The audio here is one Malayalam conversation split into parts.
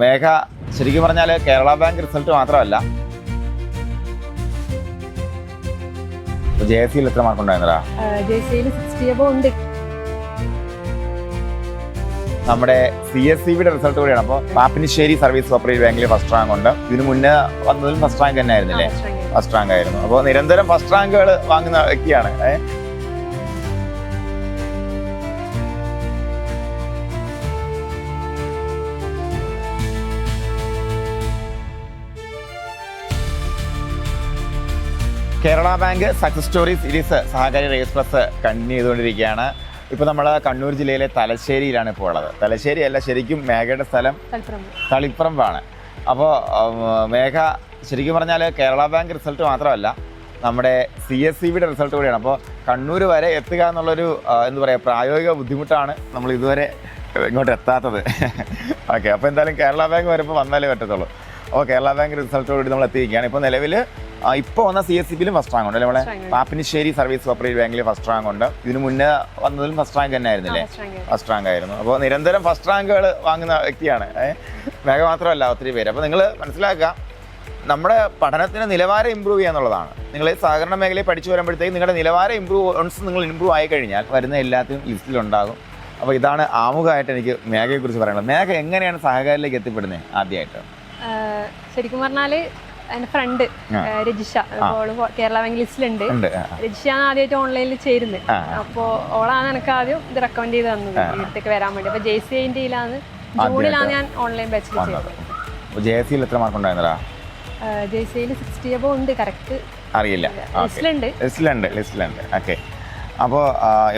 മേഘ ശരിക്കും പറഞ്ഞാൽ കേരള ബാങ്ക് റിസൾട്ട് മാത്രമല്ല, JSCയിൽ എത്ര മാർക്ക് ഉണ്ടായിരുന്നടാ? JSCയിൽ 60 above ഉണ്ട്. നമ്മുടെ CSCBയുടെ റിസൾട്ട് കൂടിയാണ്. അപ്പോൾ പാപ്പിനിശ്ശേരി സർവീസ് കോപ്പറേറ്റീവ് ബാങ്കിൽ ഫസ്റ്റ് റാങ്ക് ഉണ്ട്. ഇതിനു മുന്നേ വന്നതിലും ഫസ്റ്റ് റാങ്ക് തന്നെ ആയിരുന്നില്ലേ? ഫസ്റ്റ് റാങ്ക് ആയിരുന്നു. അപ്പോൾ നിരന്തരം ഫസ്റ്റ് റാങ്കുകൾ വാങ്ങുന്ന വ്യക്തിയാണ്. Kerala bank success story series സഹകാരി റേസ് പ്ലസ് കണ്ടിന്യൂ ചെയ്തുകൊണ്ടിരിക്കുകയാണ്. ഇപ്പോൾ നമ്മൾ കണ്ണൂർ ജില്ലയിലെ തലശ്ശേരിയിലാണ് ഇപ്പോൾ ഉള്ളത്. തലശ്ശേരി അല്ല, ശരിക്കും മേഘയുടെ സ്ഥലം തളിപ്പറമ്പാണ്. അപ്പോൾ മേഘ ശരിക്കും പറഞ്ഞാൽ കേരള ബാങ്ക് റിസൾട്ട് മാത്രമല്ല, നമ്മുടെ CSCBയുടെ റിസൾട്ട് കൂടിയാണ്. അപ്പോൾ കണ്ണൂർ വരെ എത്തുക എന്നുള്ളൊരു എന്താ പറയുക, പ്രായോഗിക ബുദ്ധിമുട്ടാണ് നമ്മൾ ഇതുവരെ ഇങ്ങോട്ട് എത്താത്തത്. ഓക്കെ, അപ്പോൾ എന്തായാലും കേരള ബാങ്ക് വരുമ്പോൾ വന്നാലേ പറ്റത്തുള്ളൂ. അപ്പോൾ കേരള ബാങ്ക് റിസൾട്ടോടുകൂടി നമ്മൾ എത്തിയിരിക്കുകയാണ്. ഇപ്പോൾ നിലവിൽ ഇപ്പോൾ വന്ന CSCBയിലും ഫസ്റ്റ് റാങ്ക് ഉണ്ട്. നമ്മളെ പാപ്പിനിശ്ശേരി സർവീസ് കോപ്പറേറ്റീവ് ബാങ്കിൽ ഫസ്റ്റ് റാങ്ക് ഉണ്ട്. ഇതിനു മുന്നേ വന്നതിലും ഫസ്റ്റ് റാങ്ക് തന്നെ ആയിരുന്നില്ലേ? ഫസ്റ്റ് റാങ്ക് ആയിരുന്നു. അപ്പോൾ നിരന്തരം ഫസ്റ്റ് റാങ്കുകൾ വാങ്ങുന്ന വ്യക്തിയാണ്. മേഘ മാത്രമല്ല, ഒത്തിരി പേര്. അപ്പോൾ നിങ്ങൾ മനസ്സിലാക്കുക, നമ്മുടെ പഠനത്തിന് നിലവാരം ഇമ്പ്രൂവ് ചെയ്യുക എന്നുള്ളതാണ്. നിങ്ങൾ സഹകരണ മേഖലയിൽ പഠിച്ചു വരുമ്പോഴത്തേക്ക് നിങ്ങളുടെ നിലവാരം നിങ്ങൾ ഇമ്പ്രൂവ് ആയി കഴിഞ്ഞാൽ വരുന്ന എല്ലാത്തിനും ലിസ്റ്റിലുണ്ടാകും. അപ്പോൾ ഇതാണ് ആമുഖമായിട്ട് എനിക്ക് മേഘയെക്കുറിച്ച് പറയാനുള്ളത്. മേഘ എങ്ങനെയാണ് സഹകാരിയിലേക്ക് എത്തിപ്പെടുന്നത്? ആദ്യമായിട്ട് ശരിക്കും പറഞ്ഞാല് എൻ്റെ ഫ്രണ്ട് രജിഷ കേരള ബാങ്ക് ലിസ്റ്റിലുണ്ട്. രജിഷയാണ് ആദ്യമായിട്ട് ഓൺലൈനിൽ ചേരുന്നത്. അപ്പോൾ ഓളാണ് എനിക്ക് ആദ്യം ഇത് റെക്കമെൻഡ് ചെയ്ത് തന്നത് ഇവിടത്തേക്ക് വരാൻ വേണ്ടി. അപ്പോൾ JSCയിലാണ് ജൂണിലാണ് ഞാൻ ഓൺലൈൻ ബാച്ചിൽ ചെയ്തത്. JSCയിൽ എത്ര മാർക്ക് ഉണ്ടായിരുന്നടാ? JSCയിൽ 60 above ഉണ്ട്. കറക്റ്റ് അറിയില്ല. ലിസ്റ്റിലുണ്ട്. ഓക്കെ, അപ്പോൾ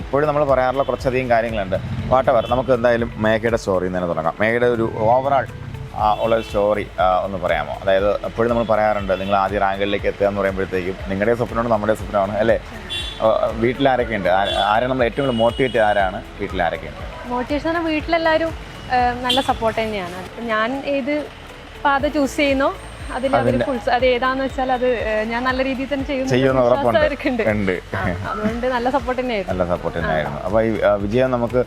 എപ്പോഴും നമ്മൾ പറയാറുള്ള കുറച്ചധികം കാര്യങ്ങളുണ്ട്. വാട്ടവർ, നമുക്ക് എന്തായാലും മേഘയുടെ സ്റ്റോറിയിൽ നിന്ന് തന്നെ തുടങ്ങാം. മേഘയുടെ ഒരു ഓവറാൾ ഉള്ളൊരു സ്റ്റോറി ഒന്ന് പറയാമോ? അതായത് എപ്പോഴും നമ്മൾ പറയാറുണ്ട്, നിങ്ങൾ ആദ്യ റാങ്കുകളിലേക്ക് എത്തുക എന്ന് പറയുമ്പോഴത്തേക്കും നിങ്ങളുടെ സ്വപ്നമാണ് നമ്മുടെ സ്വപ്നമാണ് അല്ലേ? വീട്ടിലാരൊക്കെ ഉണ്ട്? ആരാണ് നമ്മൾ ഏറ്റവും കൂടുതൽ മോട്ടിവേറ്റ്? ആരാണ് വീട്ടിലാരൊക്കെ ഉണ്ട്? മോട്ടിവേഷൻ വീട്ടിലെല്ലാവരും നല്ല സപ്പോർട്ട് തന്നെയാണ്. ഞാൻ ഏത് പാത ചൂസ് ചെയ്യുന്നോ അതിൽ അവർ അത് ഏതാന്ന് വെച്ചാൽ അത് ഞാൻ നല്ല രീതിയിൽ തന്നെ ചെയ്യുന്നു. അതുകൊണ്ട് നല്ല സപ്പോർട്ട് തന്നെയായിരുന്നു. അപ്പോൾ ഈ വിജയം നമുക്ക്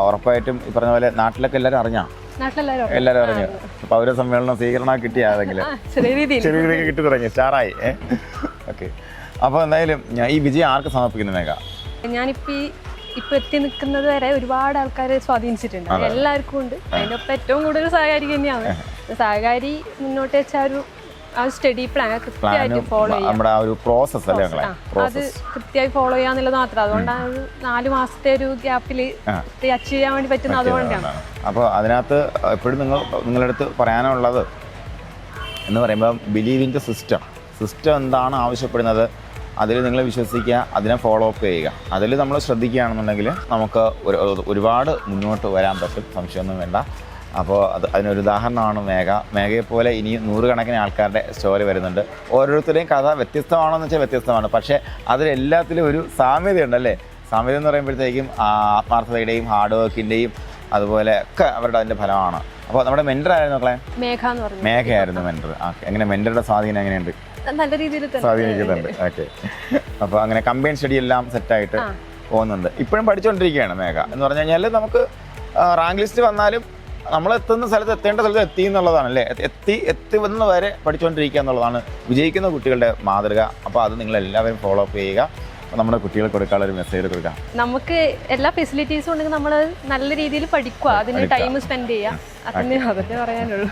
ഉറപ്പായിട്ടും ഈ പറഞ്ഞ പോലെ നാട്ടിലൊക്കെ എല്ലാവരും അറിഞ്ഞാ? എല്ലാവരും അറിഞ്ഞു. പൗരസമ്മേളനം സ്വീകരണം കിട്ടിയ ആരെങ്കിലും ചെറിയ രീതിക്ക് കിട്ടി തുടങ്ങി, സ്റ്റാറായി. ഓക്കെ, അപ്പോൾ എന്തായാലും ഞാൻ ഈ വിജയം ആർക്ക് സമർപ്പിക്കുന്നു മേഘ? ഇപ്പൊ എത്തി നിൽക്കുന്നത് വരെ ഒരുപാട് ആൾക്കാരെ സ്വാധീനിച്ചിട്ടുണ്ട്. എല്ലാവർക്കും ഉണ്ട്. അതിൻ്റെ ഒപ്പം ഏറ്റവും കൂടുതൽ സഹകാരി തന്നെയാണ്. സഹകാരി മുന്നോട്ട് വെച്ച ആ സ്റ്റഡി പ്ലാൻ കൃത്യമായിട്ട് ഫോളോ ചെയ്യാം. അത് കൃത്യമായി ഫോളോ ചെയ്യാന്നുള്ളത് മാത്രം. അതുകൊണ്ടാണ് 4 മാസത്തെ ഒരു ഗ്യാപ്പിൽ അച്ചീവ് ചെയ്യാൻ വേണ്ടി പറ്റുന്നത്. അതുകൊണ്ടാണ്. അപ്പോൾ അതിനകത്ത് എപ്പോഴും നിങ്ങളുടെ അടുത്ത് പറയാനുള്ളത് എന്ന് പറയുമ്പോൾ ബിലീവ് ഇൻ ദ സിസ്റ്റം എന്താണ് ആവശ്യപ്പെടുന്നത് അതിൽ നിങ്ങൾ വിശ്വസിക്കുക, അതിനെ ഫോളോ അപ്പ് ചെയ്യുക. അതിൽ നമ്മൾ ശ്രദ്ധിക്കുകയാണെന്നുണ്ടെങ്കിൽ നമുക്ക് ഒരുപാട് മുന്നോട്ട് വരാൻ പറ്റും, സംശയമൊന്നും വേണ്ട. അപ്പോൾ അതിനൊരു ഉദാഹരണമാണ് മേഘയെപ്പോലെ ഇനിയും 100 കണക്കിന് ആൾക്കാരുടെ സ്റ്റോറി വരുന്നുണ്ട്. ഓരോരുത്തരുടെയും കഥ വ്യത്യസ്തമാണെന്ന് വെച്ചാൽ വ്യത്യസ്തമാണ്. പക്ഷേ അതിലെല്ലാത്തിലും ഒരു സാമ്യതയുണ്ടല്ലേ? സാമ്യത എന്ന് പറയുമ്പോഴത്തേക്കും ആത്മാർത്ഥതയുടെയും ഹാർഡ് വർക്കിൻ്റെയും അതുപോലെ ഒക്കെ അവരുടെ അതിൻ്റെ ഫലമാണ്. അപ്പോൾ നമ്മുടെ മെൻറ്റർ ആയിരുന്നു മക്കളെ? മേഘയായിരുന്നു മെൻറ്റർ. എങ്ങനെ മെൻറ്ററുടെ സ്വാധീനം എങ്ങനെയുണ്ട്? നല്ല രീതിയിൽ സ്വാധീനിക്കുന്നുണ്ട്. ഓക്കെ, അപ്പോൾ അങ്ങനെ കമ്പൈൻ സ്റ്റഡി എല്ലാം സെറ്റായിട്ട് പോകുന്നുണ്ട്. ഇപ്പോഴും പഠിച്ചുകൊണ്ടിരിക്കുകയാണ് മേഘ. എന്ന് പറഞ്ഞു കഴിഞ്ഞാൽ നമുക്ക് റാങ്ക് ലിസ്റ്റ് വന്നാലും നമ്മൾ എത്തുന്ന സ്ഥലത്ത് എത്തേണ്ട സ്ഥലത്ത് എത്തി എന്നുള്ളതാണ് അല്ലേ? എത്തുന്ന വരെ പഠിച്ചുകൊണ്ടിരിക്കുക എന്നുള്ളതാണ് വിജയിക്കുന്ന കുട്ടികളുടെ മാതൃക. അപ്പോൾ അത് നിങ്ങളെല്ലാവരും ഫോളോ അപ്പ് ചെയ്യുക. നമ്മുടെ കുട്ടികൾക്ക് കൊടുക്കാനുള്ള ഒരു മെസ്സേജ് കൊടുക്കാം. നമുക്ക് എല്ലാ ഫെസിലിറ്റീസും ഉണ്ടെങ്കിൽ നമ്മൾ നല്ല രീതിയിൽ പഠിക്കുക, അതിന് ടൈം സ്പെൻഡ് ചെയ്യുക. അതന്നെ പറയാനുള്ളൂ.